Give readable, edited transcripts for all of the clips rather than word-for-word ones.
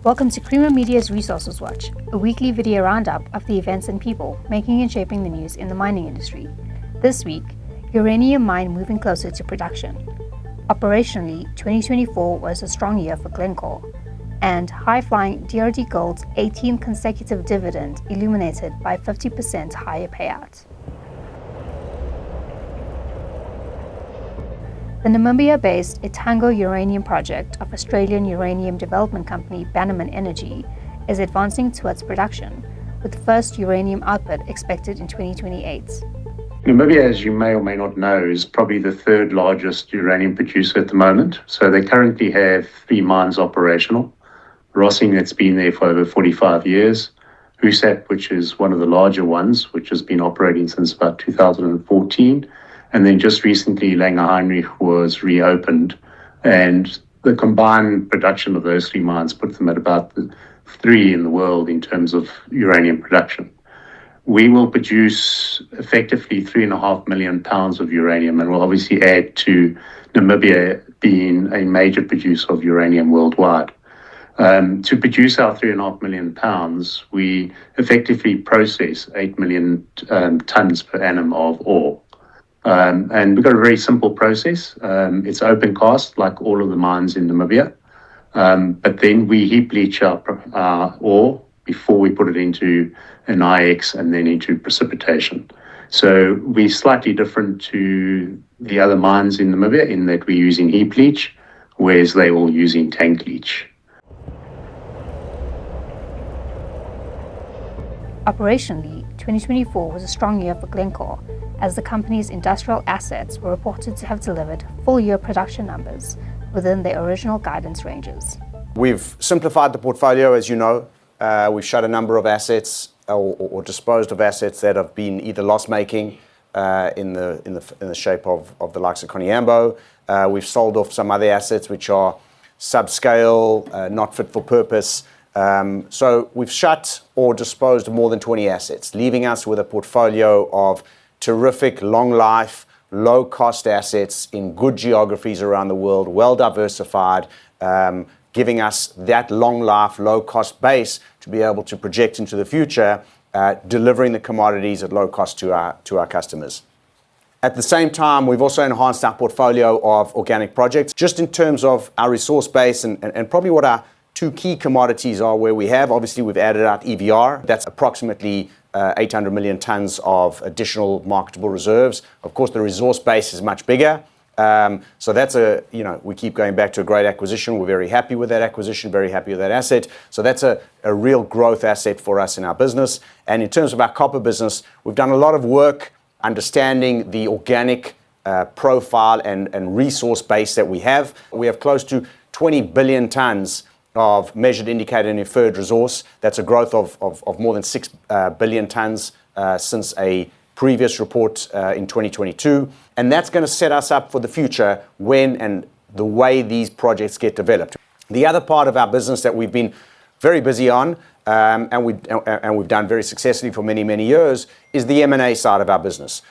Welcome to Creamer Media's Resources Watch, a weekly video roundup of the events and people making and shaping the news in the mining industry. This week, uranium mine moving closer to production. Operationally, 2024 was a strong year for Glencore, and high-flying DRDGOLD's 18th consecutive dividend illuminated by 50% higher payout. The Namibia-based Etango uranium project of Australian uranium development company Bannerman Energy is advancing towards production, with first uranium output expected in 2028. Namibia, as you may or may not know, is probably the third largest uranium producer at the moment. So they currently have 3 mines operational. Rossing, that's been there for over 45 years. Husap, which is one of the larger ones, which has been operating since about 2014. And then just recently, Langer Heinrich was reopened. And the combined production of those 3 mines put them at about 3 in the world in terms of uranium production. We will produce effectively 3.5 million pounds of uranium, and we'll obviously add to Namibia being a major producer of uranium worldwide. To produce our 3.5 million pounds, we effectively process 8 million tons per annum of ore. And we've got a very simple process. It's open cast, like all of the mines in Namibia. But then we heap leach our ore before we put it into an IX and then into precipitation. So we're slightly different to the other mines in Namibia in that we're using heap leach, whereas they're all using tank leach. Operationally, 2024 was a strong year for Glencore, as the company's industrial assets were reported to have delivered full-year production numbers within their original guidance ranges. We've simplified the portfolio, as you know. We've shut a number of assets or disposed of assets that have been either loss-making in the shape of the likes of Koniambo. We've sold off some other assets which are subscale, not fit for purpose. So we've shut or disposed of more than 20 assets, leaving us with a portfolio of terrific, long-life, low-cost assets in good geographies around the world, well-diversified, giving us that long-life, low-cost base to be able to project into the future, delivering the commodities at low cost to our customers. At the same time, we've also enhanced our portfolio of organic projects, just in terms of our resource base and probably what our 2 key commodities are where we have. Obviously, we've added out EVR. That's approximately 800 million tons of additional marketable reserves. Of course, the resource base is much bigger. So that's we keep going back to a great acquisition. We're very happy with that acquisition, very happy with that asset. So that's a real growth asset for us in our business. And in terms of our copper business, we've done a lot of work understanding the organic profile and resource base that we have. We have close to 20 billion tons of measured, indicated, and inferred resource. That's a growth of more than 6 billion tons since a previous report in 2022. And that's going to set us up for the future when and the way these projects get developed. The other part of our business that we've been very busy on and we've done very successfully for many, many years is the M&A side of our business.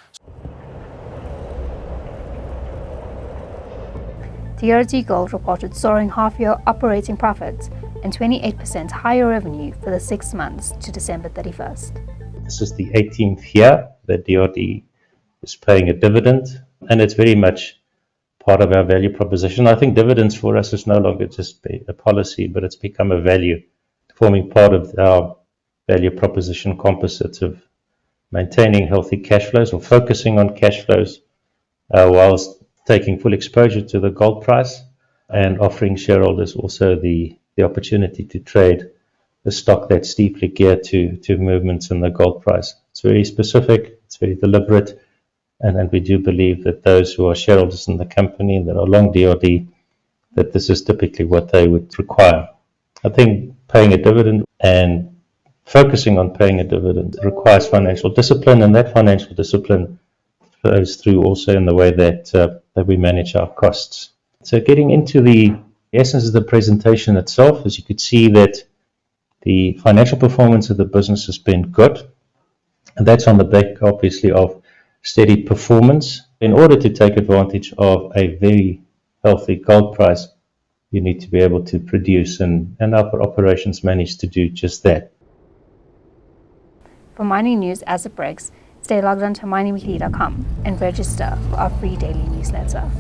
DRDGOLD reported soaring half-year operating profits and 28% higher revenue for the 6 months to December 31st. This is the 18th year that DRD is paying a dividend, and it's very much part of our value proposition. I think dividends for us is no longer just a policy, but it's become a value, forming part of our value proposition composites of maintaining healthy cash flows or focusing on cash flows whilst taking full exposure to the gold price and offering shareholders also the opportunity to trade the stock that's deeply geared to movements in the gold price. It's very specific, it's very deliberate, and we do believe that those who are shareholders in the company that are long DRD, that this is typically what they would require. I think paying a dividend and focusing on paying a dividend requires financial discipline, and that financial discipline flows through also in the way that we manage our costs. So getting into the essence of the presentation itself, as you could see that the financial performance of the business has been good, and that's on the back obviously of steady performance in order to take advantage of a very healthy gold price you need to be able to produce, and our operations manage to do just that. For mining news as it breaks, stay logged on to miningweekly.com and register for our free daily newsletter.